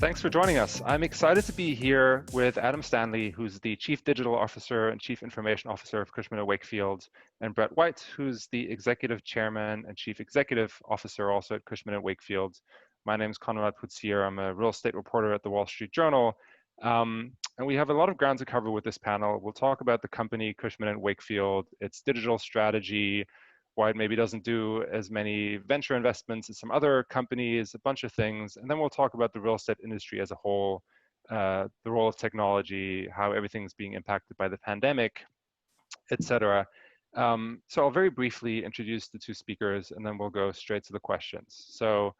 Thanks for joining us. I'm excited to be here with Adam Stanley, who's the Chief Digital Officer and Chief Information Officer of Cushman & Wakefield, and Brett White, who's the Executive Chairman and Chief Executive Officer also at Cushman & Wakefield. My name is Conrad Putzier. I'm a real estate reporter at the Wall Street Journal. And we have a lot of ground to cover with this panel. We'll talk about the company Cushman & Wakefield, its digital strategy, why it maybe doesn't do as many venture investments as some other companies, a bunch of things. And then we'll talk about the real estate industry as a whole, the role of technology, how everything's being impacted by the pandemic, et cetera. So I'll very briefly introduce the two speakers, and then we'll go straight to the questions. So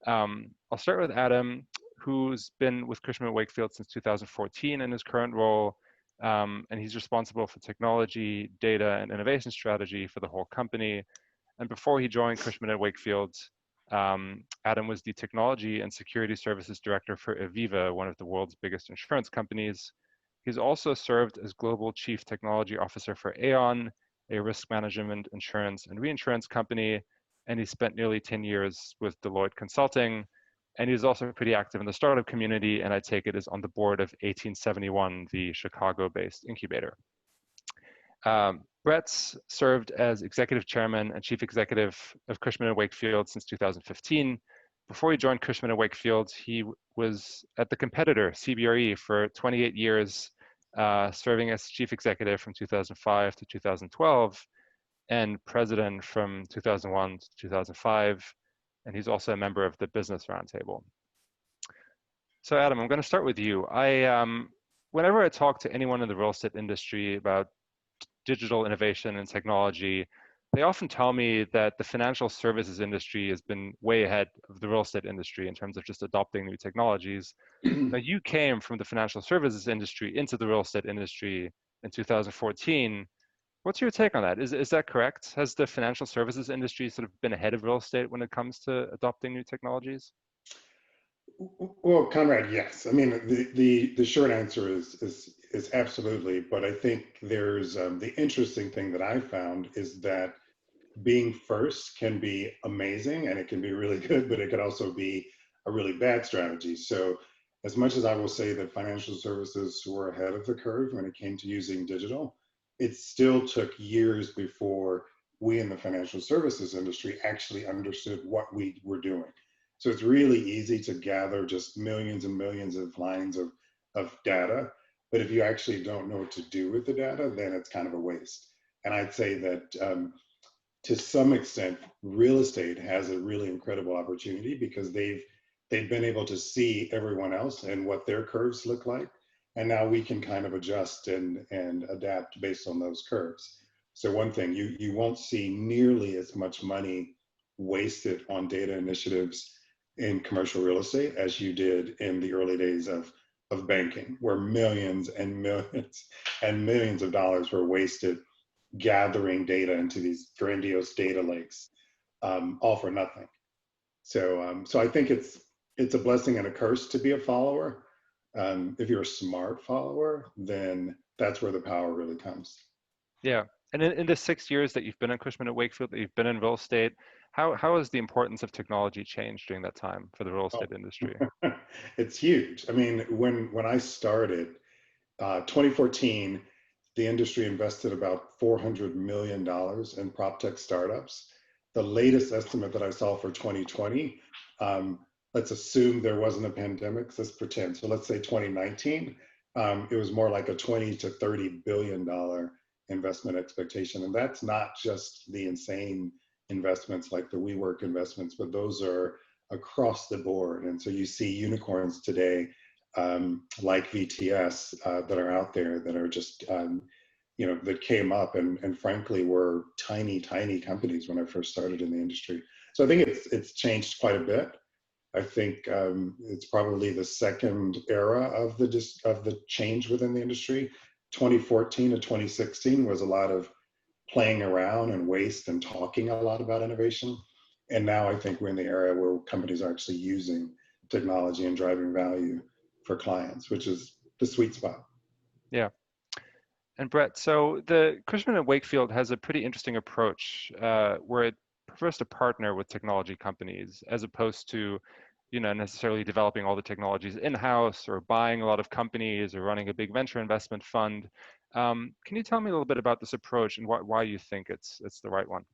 I'll start with Adam, who's been with Cushman & Wakefield since 2014 in his current role. And he's responsible for technology, data, and innovation strategy for the whole company. And before he joined Cushman & Wakefield, Adam was the Technology and Security Services Director for Aviva, one of the world's biggest insurance companies. He's also served as Global Chief Technology Officer for Aon, a risk management, insurance, and reinsurance company. And he spent nearly 10 years with Deloitte Consulting. And he's also pretty active in the startup community, and I take it is on the board of 1871, the Chicago-based incubator. Brett's served as Executive Chairman and Chief Executive of Cushman & Wakefield since 2015. Before he joined Cushman & Wakefield, he was at the competitor, CBRE, for 28 years, serving as Chief Executive from 2005 to 2012, and President from 2001 to 2005. And he's also a member of the Business Roundtable. So Adam, I'm going to start with you. Whenever I talk to anyone in the real estate industry about digital innovation and technology, they often tell me that the financial services industry has been way ahead of the real estate industry in terms of just adopting new technologies. Now, you came from the financial services industry into the real estate industry in 2014. What's your take on that? Is that correct? Has the financial services industry sort of been ahead of real estate when it comes to adopting new technologies? Well, Conrad, yes. I mean, the short answer is absolutely. But I think there's the interesting thing that I found is that being first can be amazing and it can be really good, but it could also be a really bad strategy. So as much as I will say that financial services were ahead of the curve when it came to using digital, it still took years before we in the financial services industry actually understood what we were doing. So it's really easy to gather just millions and millions of lines of data. But if you actually don't know what to do with the data, then it's kind of a waste. And I'd say that to some extent, real estate has a really incredible opportunity because they've been able to see everyone else and what their curves look like. And now we can kind of adjust and adapt based on those curves. So one thing, you won't see nearly as much money wasted on data initiatives in commercial real estate as you did in the early days of banking, where millions and millions and millions of dollars were wasted gathering data into these grandiose data lakes, all for nothing. So I think it's a blessing and a curse to be a follower. If you're a smart follower, then that's where the power really comes. Yeah, and in the 6 years that you've been in Cushman & Wakefield, that you've been in real estate, how has the importance of technology changed during that time for the real estate industry? It's huge. I mean, when I started, 2014, the industry invested about $400 million in prop tech startups. The latest estimate that I saw for 2020, let's assume there wasn't a pandemic, let's pretend. So let's say 2019, it was more like a 20 to $30 billion investment expectation. And that's not just the insane investments like the WeWork investments, but those are across the board. And so you see unicorns today, like VTS, that are out there that are just, that came up and frankly were tiny companies when I first started in the industry. So I think it's changed quite a bit. I think it's probably the second era of the change within the industry. 2014 to 2016 was a lot of playing around and waste and talking a lot about innovation. And now I think we're in the era where companies are actually using technology and driving value for clients, which is the sweet spot. Yeah. And Brett, so the Cushman & Wakefield has a pretty interesting approach where it prefers to partner with technology companies as opposed to necessarily developing all the technologies in-house or buying a lot of companies or running a big venture investment fund. Can you tell me a little bit about this approach and why you think it's the right one?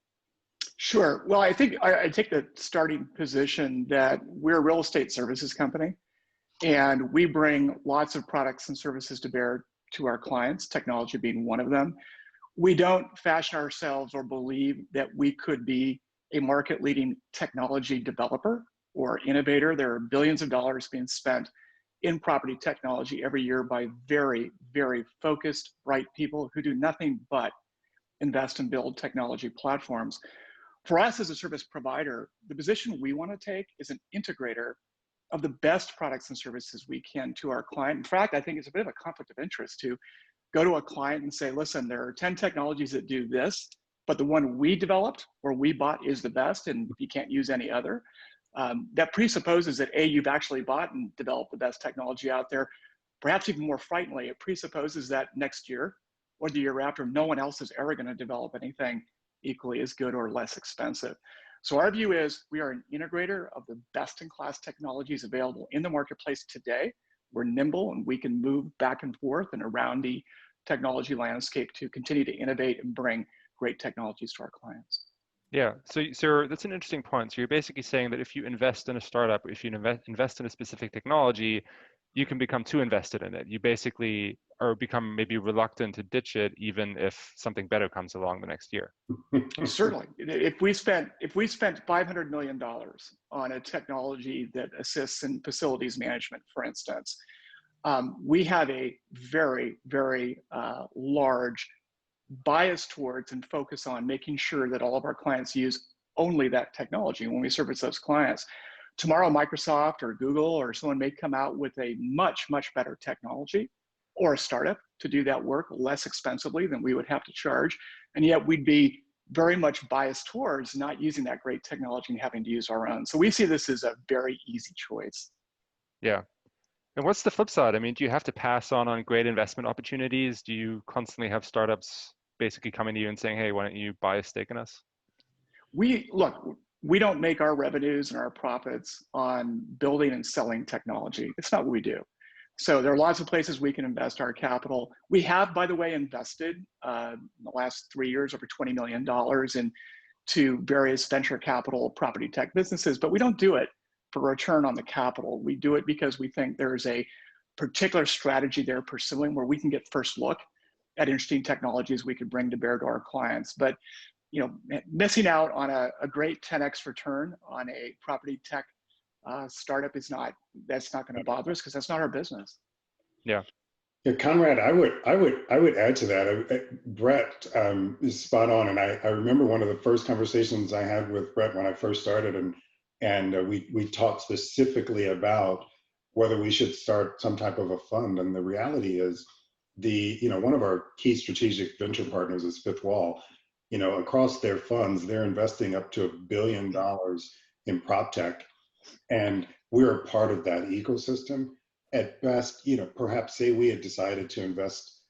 Sure. Well, I think I take the starting position that we're a real estate services company, and we bring lots of products and services to bear to our clients, technology being one of them. We don't fashion ourselves or believe that we could be a market-leading technology developer or innovator. There are billions of dollars being spent in property technology every year by very, very focused, bright people who do nothing but invest and build technology platforms. For us as a service provider, the position we want to take is an integrator of the best products and services we can to our client. In fact, I think it's a bit of a conflict of interest to go to a client and say, listen, there are 10 technologies that do this, but the one we developed or we bought is the best, and you can't use any other. That presupposes that A, you've actually bought and developed the best technology out there. Perhaps even more frighteningly, it presupposes that next year or the year after, no one else is ever going to develop anything equally as good or less expensive. So our view is we are an integrator of the best-in-class technologies available in the marketplace today. We're nimble and we can move back and forth and around the technology landscape to continue to innovate and bring great technologies to our clients. Yeah, so that's an interesting point. So you're basically saying that if you invest in a startup, if you invest in a specific technology, you can become too invested in it. You basically or become maybe reluctant to ditch it, even if something better comes along the next year. Certainly, if we spent $500 million on a technology that assists in facilities management, for instance, we have a very, very large bias towards and focus on making sure that all of our clients use only that technology when we service those clients. Tomorrow, Microsoft or Google or someone may come out with a much, much better technology, or a startup to do that work less expensively than we would have to charge. And yet we'd be very much biased towards not using that great technology and having to use our own. So we see this as a very easy choice. Yeah. And what's the flip side? I mean, do you have to pass on great investment opportunities? Do you constantly have startups basically coming to you and saying, hey, why don't you buy a stake in us? We don't make our revenues and our profits on building and selling technology. It's not what we do. So there are lots of places we can invest our capital. We have, by the way, invested in the last 3 years over $20 million into various venture capital property tech businesses, but we don't do it for return on the capital. We do it because we think there's a particular strategy they're pursuing where we can get first look at interesting technologies we could bring to bear to our clients. But missing out on a great 10x return on a property tech startup that's not going to bother us because that's not our business. Yeah. Yeah, Conrad, I would add to that. Brett is spot on, and I remember one of the first conversations I had with Brett when I first started, and we talked specifically about whether we should start some type of a fund. And the reality is, one of our key strategic venture partners is Fifth Wall. Across their funds, they're investing up to $1 billion in prop tech, and we're a part of that ecosystem. At best, perhaps say we had decided to invest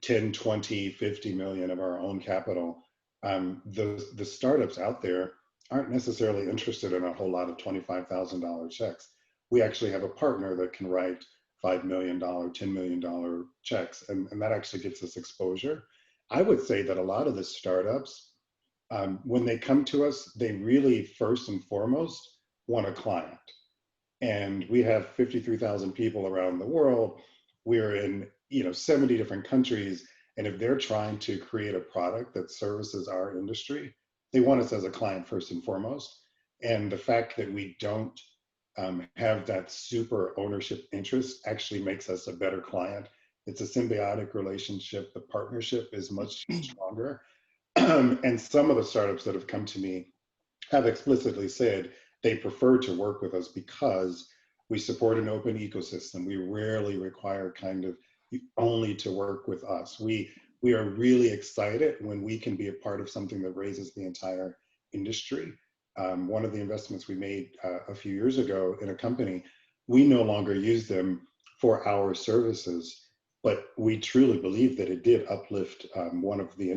10, 20, 50 million of our own capital. The startups out there aren't necessarily interested in a whole lot of $25,000 checks. We actually have a partner that can write $5 million, $10 million checks, and that actually gets us exposure. I would say that a lot of the startups, when they come to us, they really first and foremost want a client. And we have 53,000 people around the world. We're in 70 different countries. And if they're trying to create a product that services our industry, they want us as a client first and foremost. And the fact that we don't have that super ownership interest actually makes us a better client. It's a symbiotic relationship. The partnership is much stronger. And some of the startups that have come to me have explicitly said they prefer to work with us because we support an open ecosystem. We rarely require only to work with us. We are really excited when we can be a part of something that raises the entire industry. One of the investments we made a few years ago in a company, we no longer use them for our services, but we truly believe that it did uplift one of the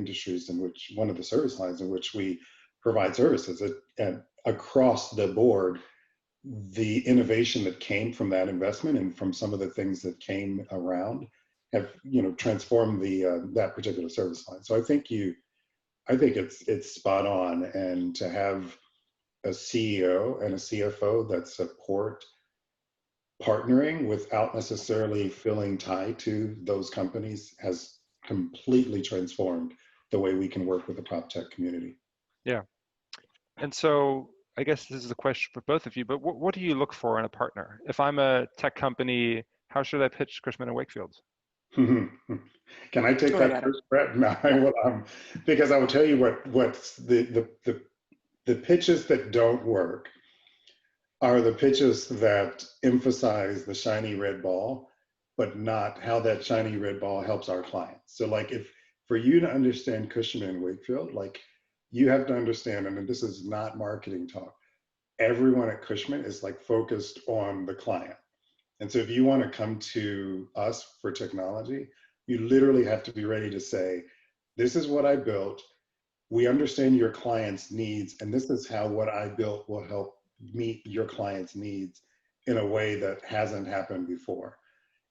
service lines in which we provide services. And across the board, the innovation that came from that investment and from some of the things that came around have, you know, transformed the that particular service line. So I think it's spot on, and to have a CEO and a CFO that support partnering without necessarily feeling tied to those companies has completely transformed the way we can work with the prop tech community. Yeah. And so I guess this is a question for both of you, but what do you look for in a partner? If I'm a tech company, how should I pitch Cushman and Wakefield? Can I take Go ahead, that Adam. first, Brett? No, I Yeah. will, because I will tell you what's the pitches that don't work are the pitches that emphasize the shiny red ball, but not how that shiny red ball helps our clients. So like, if for you to understand Cushman and Wakefield, like, you have to understand, and this is not marketing talk, everyone at Cushman is like focused on the client. And so if you want to come to us for technology, you literally have to be ready to say, this is what I built. We understand your client's needs, and this is how what I built will help meet your client's needs in a way that hasn't happened before.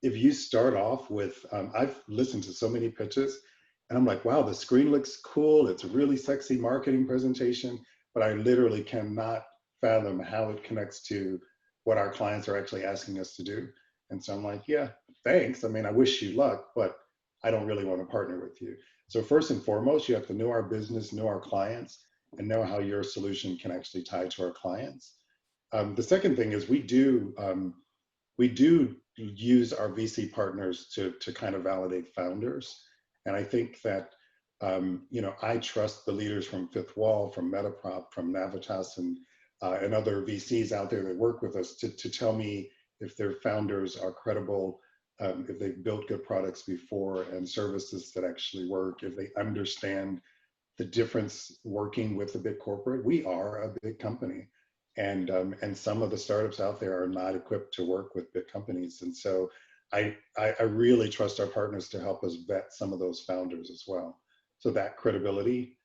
If you start off with, I've listened to so many pitches, and I'm like, wow, the screen looks cool. It's a really sexy marketing presentation, but I literally cannot fathom how it connects to what our clients are actually asking us to do. And so I'm like, yeah, thanks. I mean, I wish you luck, but I don't really want to partner with you. So first and foremost, you have to know our business, know our clients, and know how your solution can actually tie to our clients. The second thing is we do use our VC partners to kind of validate founders. And I think that, you know, I trust the leaders from Fifth Wall, from Metaprop, from Navitas, and other VCs out there that work with us to tell me if their founders are credible, if they've built good products before and services that actually work, if they understand the difference working with a big corporate. We are a big company, and some of the startups out there are not equipped to work with big companies. And so I really trust our partners to help us vet some of those founders as well. So that credibility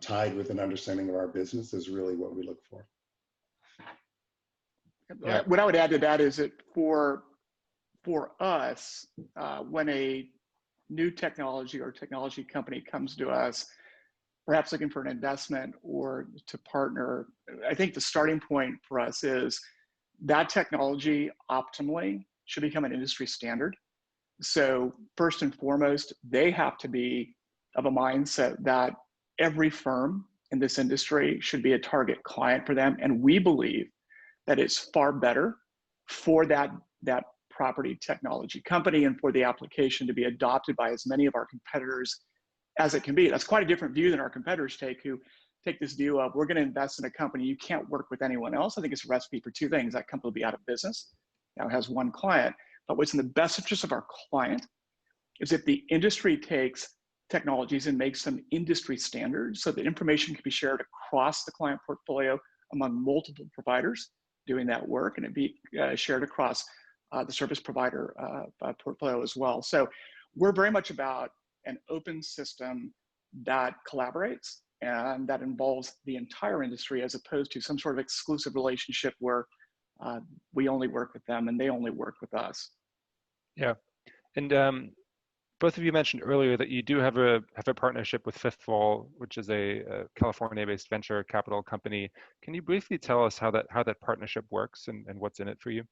tied with an understanding of our business is really what we look for. Yeah. What I would add to that is that for us, when a new technology or technology company comes to us, perhaps looking for an investment or to partner, I think the starting point for us is that technology optimally should become an industry standard. So first and foremost, they have to be of a mindset that every firm in this industry should be a target client for them. And we believe that it's far better for that property technology company and for the application to be adopted by as many of our competitors as it can be. That's quite a different view than our competitors take, who take this view of, we're going to invest in a company, you can't work with anyone else. I think it's a recipe for two things. That company will be out of business. Now it has one client, but what's in the best interest of our client is if the industry takes technologies and makes them industry standards so that information can be shared across the client portfolio among multiple providers doing that work, and it be shared across the service provider portfolio as well. So we're very much about an open system that collaborates and that involves the entire industry, as opposed to some sort of exclusive relationship where we only work with them and they only work with us. Yeah. And both of you mentioned earlier that you do have a partnership with Fifth Wall, which is a California-based venture capital company. Can you briefly tell us how that partnership works and what's in it for you?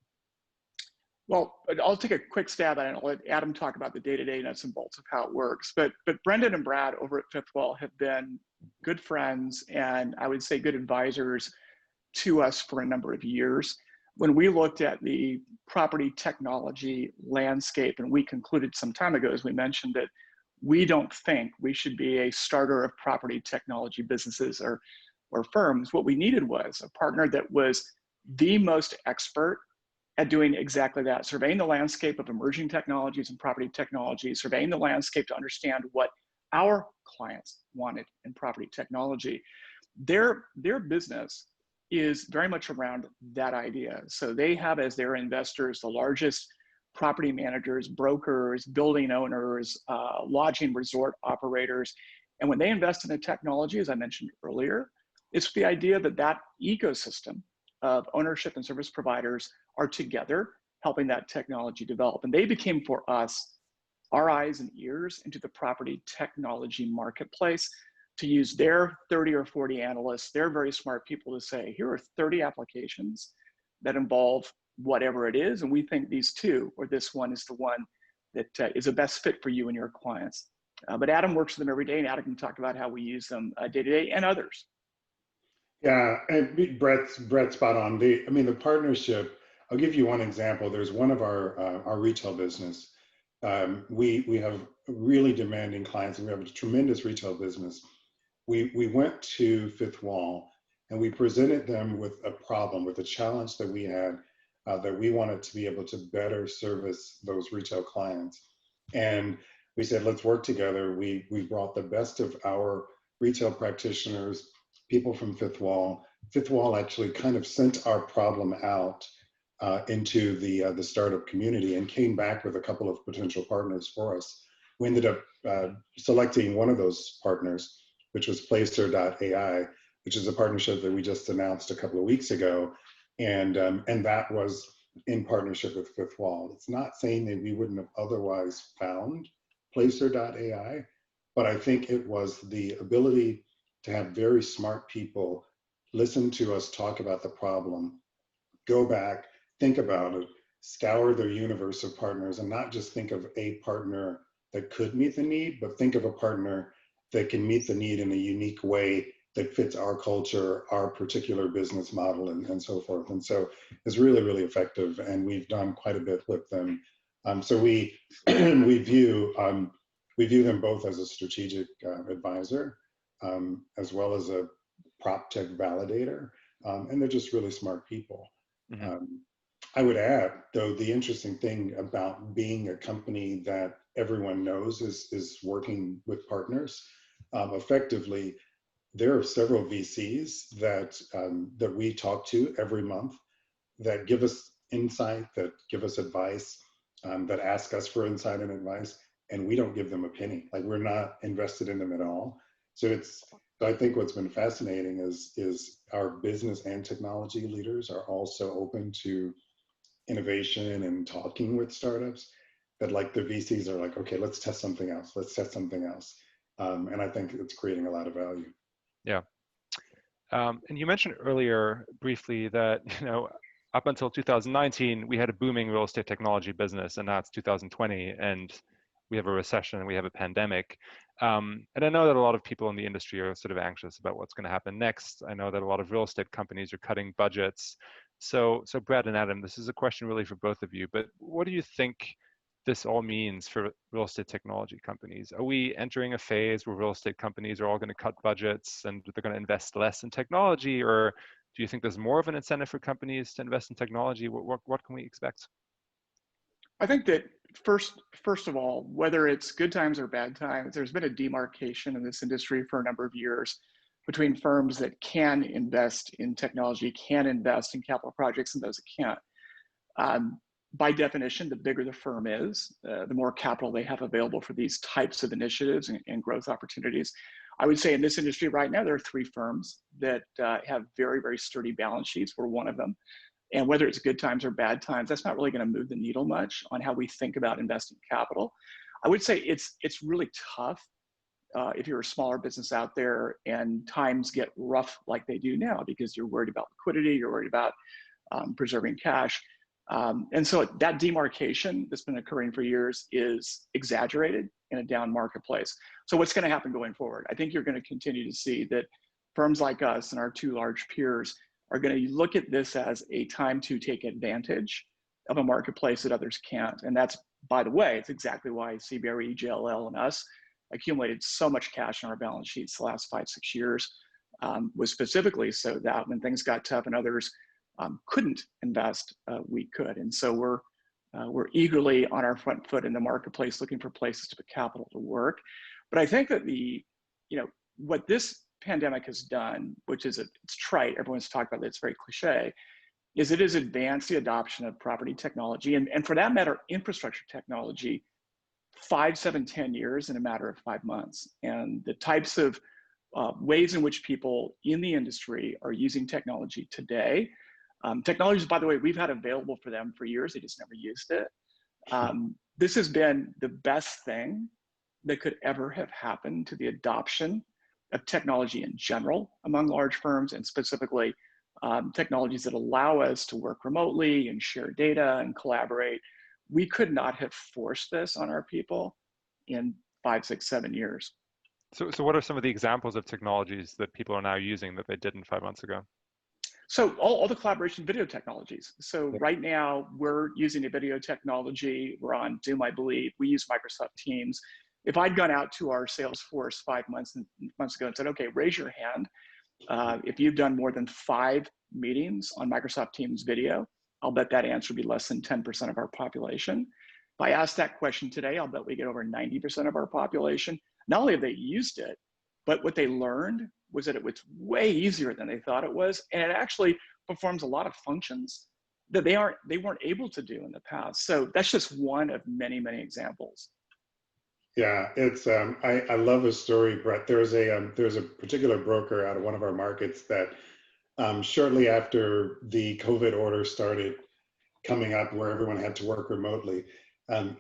Well, I'll take a quick stab at it. I'll let Adam talk about the day-to-day nuts and bolts of how it works. But Brendan and Brad over at Fifth Wall have been good friends and I would say good advisors to us for a number of years. When we looked at the property technology landscape, and we concluded some time ago, as we mentioned, that we don't think we should be a starter of property technology businesses or firms. What we needed was a partner that was the most expert at doing exactly that, surveying the landscape of emerging technologies and property technology, surveying the landscape to understand what our clients wanted in property technology. Their business is very much around that idea. So they have as their investors the largest property managers, brokers, building owners, lodging resort operators. And when they invest in a technology, as I mentioned earlier, it's the idea that that ecosystem of ownership and service providers are together helping that technology develop. And they became for us our eyes and ears into the property technology marketplace to use their 30 or 40 analysts, their very smart people to say, here are 30 applications that involve whatever it is. And we think these two, or this one is the one that is the best fit for you and your clients. But Adam works with them every day, and Adam can talk about how we use them day to day and others. Yeah, and Brett's spot on. The partnership, I'll give you one example. There's one of our retail business. We have really demanding clients, and we have a tremendous retail business. We went to Fifth Wall, and we presented them with a problem, with a challenge that we had, that we wanted to be able to better service those retail clients. And we said, let's work together. We brought the best of our retail practitioners, people from Fifth Wall. Fifth Wall actually kind of sent our problem out into the startup community and came back with a couple of potential partners for us. We ended up selecting one of those partners, which was Placer.ai, which is a partnership that we just announced a couple of weeks ago. And that was in partnership with Fifth Wall. It's not saying that we wouldn't have otherwise found Placer.ai, but I think it was the ability to have very smart people listen to us talk about the problem, go back, think about it, scour their universe of partners, and not just think of a partner that could meet the need, but think of a partner that can meet the need in a unique way that fits our culture, our particular business model, and so forth. And so it's really, really effective, and we've done quite a bit with them. So we we view them both as a strategic advisor, as well as a prop tech validator, and they're just really smart people. Mm-hmm. I would add, though, the interesting thing about being a company that everyone knows is working with partners. Effectively, there are several VCs that we talk to every month that give us insight, that give us advice, that ask us for insight and advice, and we don't give them a penny. Like, we're not invested in them at all. So I think what's been fascinating is our business and technology leaders are also open to innovation and talking with startups, that like the VCs are like, okay, let's test something else. Let's test something else. And I think it's creating a lot of value. Yeah. And you mentioned earlier briefly that, up until 2019, we had a booming real estate technology business, and now it's 2020, and we have a recession and we have a pandemic. And I know that a lot of people in the industry are sort of anxious about what's going to happen next. I know that a lot of real estate companies are cutting budgets. So Brad and Adam, this is a question really for both of you, but what do you think this all means for real estate technology companies? Are we entering a phase where real estate companies are all going to cut budgets and they're going to invest less in technology? Or do you think there's more of an incentive for companies to invest in technology? What can we expect? I think that first of all, whether it's good times or bad times, there's been a demarcation in this industry for a number of years between firms that can invest in technology, can invest in capital projects, and those that can't. By definition, the bigger the firm is, the more capital they have available for these types of initiatives and growth opportunities. I would say in this industry right now, there are 3 firms that have very, very sturdy balance sheets. We're one of them. And whether it's good times or bad times, that's not really going to move the needle much on how we think about investing capital. I would say it's really tough if you're a smaller business out there and times get rough like they do now, because you're worried about liquidity, you're worried about preserving cash. And so that demarcation that's been occurring for years is exaggerated in a down marketplace. So what's going to happen going forward? I think you're going to continue to see that firms like us and our 2 large peers are going to look at this as a time to take advantage of a marketplace that others can't. And that's, by the way, it's exactly why CBRE, JLL, and us accumulated so much cash on our balance sheets the last 5-6 years, was specifically so that when things got tough and others couldn't invest, we could. And so we're eagerly on our front foot in the marketplace, looking for places to put capital to work. But I think that what this pandemic has done, which is it's trite, everyone's talked about it, it's very cliche, is it has advanced the adoption of property technology, and for that matter, infrastructure technology, 5, 7, 10 years in a matter of 5 months. And the types of ways in which people in the industry are using technology today Technologies, by the way, we've had available for them for years. They just never used it. This has been the best thing that could ever have happened to the adoption of technology in general among large firms, and specifically technologies that allow us to work remotely and share data and collaborate. We could not have forced this on our people in 5, 6, 7 years. So what are some of the examples of technologies that people are now using that they didn't 5 months ago? So all the collaboration video technologies. So Yeah. right now we're using a video technology. We're on Zoom, I believe. We use Microsoft Teams. If I'd gone out to our sales force 5 months ago and said, okay, raise your hand if you've done more than 5 meetings on Microsoft Teams video, I'll bet that answer would be less than 10% of our population. If I ask that question today, I'll bet we get over 90% of our population. Not only have they used it, but what they learned was that it was way easier than they thought it was, and it actually performs a lot of functions that they weren't able to do in the past. So that's just one of many, many examples. Yeah, it's I love a story, Brett. There's a particular broker out of one of our markets that shortly after the COVID order started coming up, where everyone had to work remotely,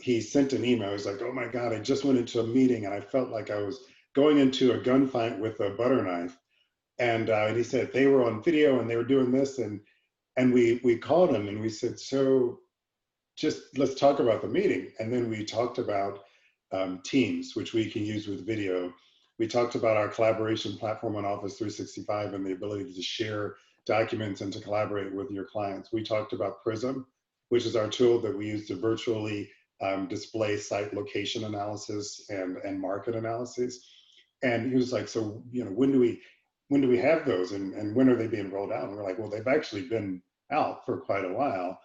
he sent an email. He's like, "Oh my God, I just went into a meeting and I felt like I was going into a gunfight with a butter knife." And he said they were on video and they were doing this, and we called him and we said, "So just let's talk about the meeting." And then we talked about Teams, which we can use with video. We talked about our collaboration platform on Office 365 and the ability to share documents and to collaborate with your clients. We talked about Prism, which is our tool that we use to virtually display site location analysis and market analysis. And he was like, "So, when do we have those, and when are they being rolled out?" And we're like, "Well, they've actually been out for quite a while."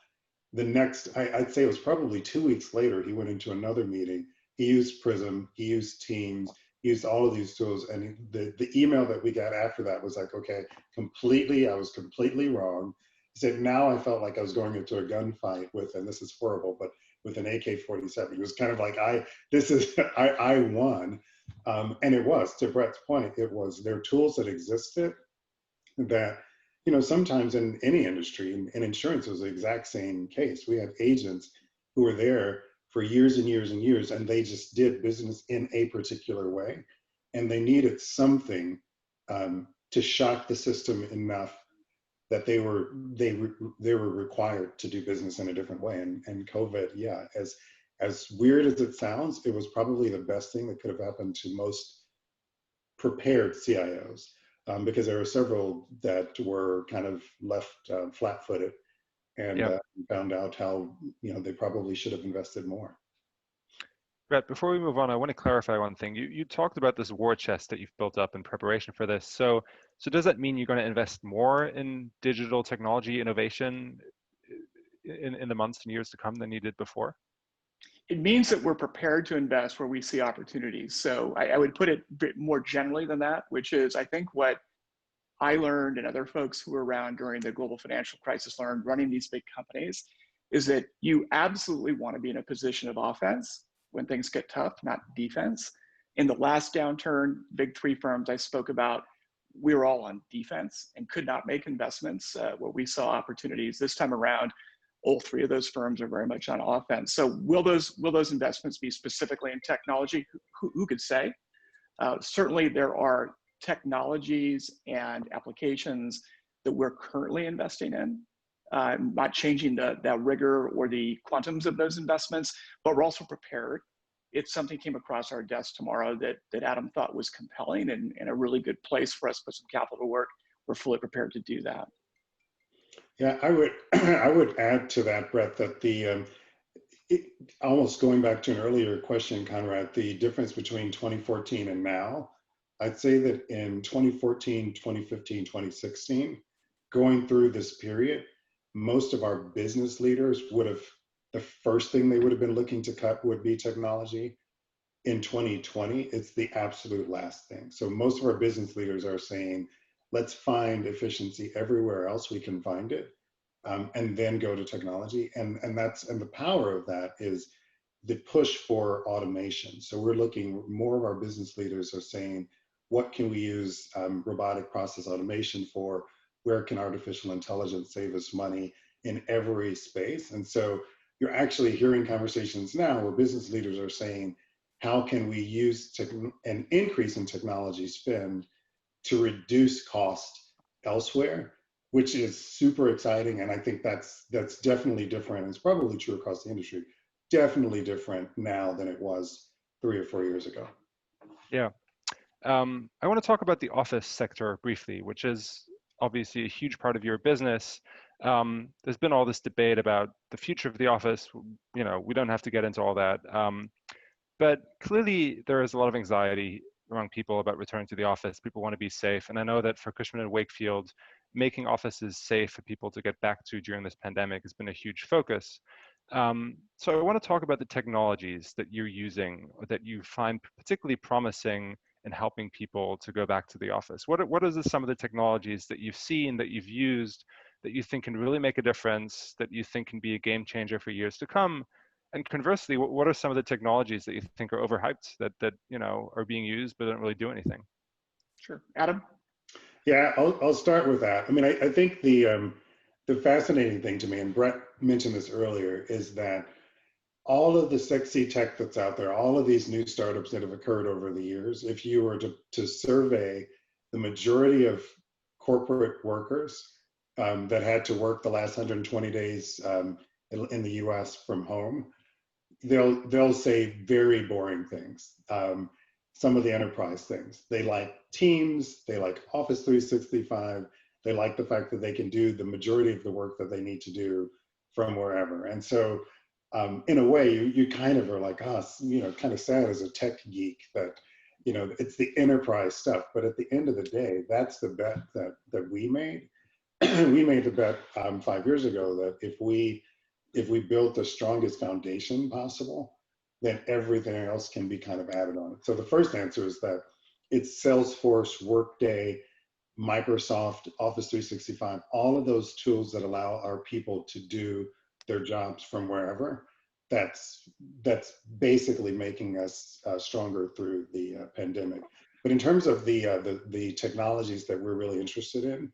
The next, I'd say it was probably 2 weeks later, he went into another meeting. He used Prism, he used Teams, he used all of these tools. And the email that we got after that was like, "Okay, I was completely wrong." He said, "Now I felt like I was going into a gunfight with, and this is horrible, but with an AK-47. It was kind of like, I won. And it was, to Brett's point, it was their tools that existed that, sometimes in any industry, in insurance, it was the exact same case. We have agents who were there for years and years and years, and they just did business in a particular way. And they needed something to shock the system enough that they were required to do business in a different way. And COVID, yeah, as weird as it sounds, it was probably the best thing that could have happened to most prepared CIOs, because there were several that were kind of left flat-footed and found out how they probably should have invested more. Brett, before we move on, I want to clarify one thing. You talked about this war chest that you've built up in preparation for this. So does that mean you're going to invest more in digital technology innovation in the months and years to come than you did before? It means that we're prepared to invest where we see opportunities. So I would put it a bit more generally than that, which is, I think what I learned and other folks who were around during the global financial crisis learned running these big companies is that you absolutely want to be in a position of offense when things get tough, not defense. In the last downturn, big 3 firms I spoke about, we were all on defense and could not make investments where we saw opportunities. This time around, all 3 of those firms are very much on offense. So will those investments be specifically in technology? Who could say? Certainly there are technologies and applications that we're currently investing in. Not changing the rigor or the quantums of those investments, but we're also prepared. If something came across our desk tomorrow that Adam thought was compelling and a really good place for us to put some capital to work, we're fully prepared to do that. Yeah, I would add to that, Brett, that almost going back to an earlier question, Conrad, the difference between 2014 and now, I'd say that in 2014, 2015, 2016, going through this period, most of our business leaders the first thing they would have been looking to cut would be technology. In 2020, it's the absolute last thing. So most of our business leaders are saying, let's find efficiency everywhere else we can find it, and then go to technology. And the power of that is the push for automation. So we're looking, more of our business leaders are saying, what can we use robotic process automation for? where can artificial intelligence save us money in every space. And so you're actually hearing conversations now where business leaders are saying, how can we use an increase in technology spend to reduce cost elsewhere, which is super exciting. And I think that's definitely different. It's probably true across the industry, definitely different now than it was 3 or 4 years ago. Yeah. I want to talk about the office sector briefly, which is obviously a huge part of your business. There's been all this debate about the future of the office. You know, we don't have to get into all that. But clearly there is a lot of anxiety among people about returning to the office. People want to be safe. And I know that for Cushman & Wakefield, making offices safe for people to get back to during this pandemic has been a huge focus. So I want to talk about the technologies that you're using or that you find particularly promising in helping people to go back to the office. What are some of the technologies that you've seen, that you've used, that you think can really make a difference, that you think can be a game changer for years to come? And conversely, what are some of the technologies that you think are overhyped, that you know are being used but don't really do anything? Sure. Adam? Yeah, I'll start with that. I mean, I think the fascinating thing to me, and Brett mentioned this earlier, is that all of the sexy tech that's out there, all of these new startups that have occurred over the years, if you were to survey the majority of corporate workers that had to work the last 120 days in the US from home, they'll say very boring things. Some of the enterprise things. They like Teams, they like Office 365, they like the fact that they can do the majority of the work that they need to do from wherever. And so in a way, you kind of are like us, you know, kind of sad as a tech geek that, you know, it's the enterprise stuff. But at the end of the day, that's the bet that we made. We made the bet 5 years ago that if we built the strongest foundation possible, then everything else can be kind of added on it. So the first answer is that it's Salesforce, Workday, Microsoft, Office 365, all of those tools that allow our people to do their jobs from wherever. That's basically making us stronger through the pandemic. But in terms of the technologies that we're really interested in,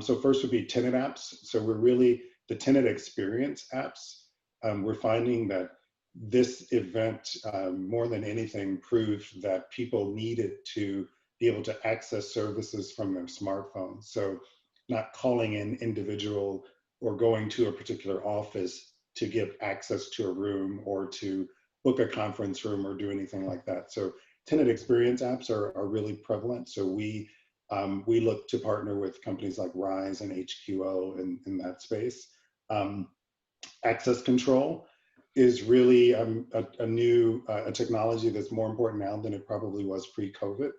so first would be tenant apps. So we're really the tenant experience apps. We're finding that this event, more than anything, proved that people needed to be able to access services from their smartphones. So not calling in individual or going to a particular office to get access to a room or to book a conference room or do anything like that. So tenant experience apps are really prevalent. So we look to partner with companies like Rise and HQO in that space. Access control is really a new technology that's more important now than it probably was pre-COVID.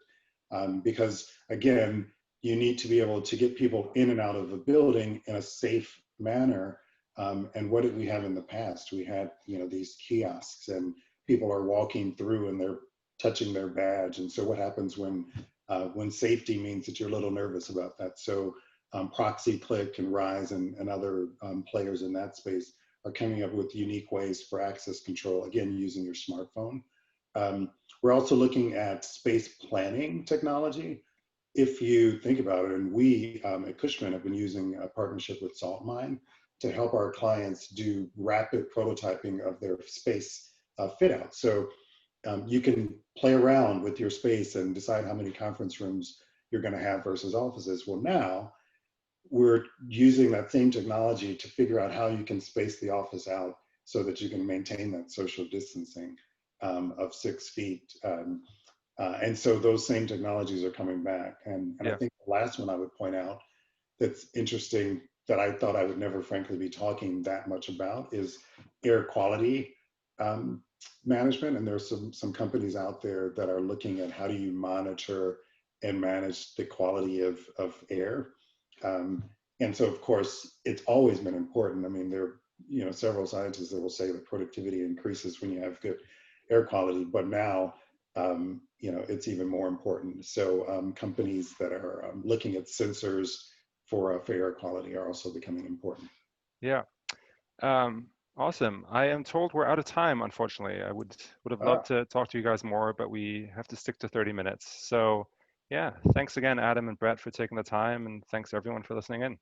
Because again, you need to be able to get people in and out of a building in a safe manner. And what did we have in the past? We had, you know, these kiosks and people are walking through and they're touching their badge. And so what happens when safety means that you're a little nervous about that? So Proxy Click and Rise and other players in that space are coming up with unique ways for access control, again, using your smartphone. We're also looking at space planning technology. If you think about it, and we at Cushman have been using a partnership with SaltMine to help our clients do rapid prototyping of their space fit out. So you can play around with your space and decide how many conference rooms you're going to have versus offices. Well, now we're using that same technology to figure out how you can space the office out so that you can maintain that social distancing of 6 feet. And so those same technologies are coming back. And yeah. I think the last one I would point out that's interesting that I thought I would never frankly be talking that much about is air quality management. And there's some companies out there that are looking at how do you monitor and manage the quality of air. And so, of course, it's always been important. I mean, there are, you know, several scientists that will say that productivity increases when you have good air quality, but now, you know, it's even more important. So companies that are looking at sensors for air quality are also becoming important. Yeah. Awesome. I am told we're out of time, unfortunately. I would have loved to talk to you guys more, but we have to stick to 30 minutes. So Yeah, thanks again, Adam and Brett, for taking the time, and thanks everyone for listening in.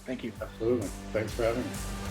Thank you. Absolutely. Thanks for having me.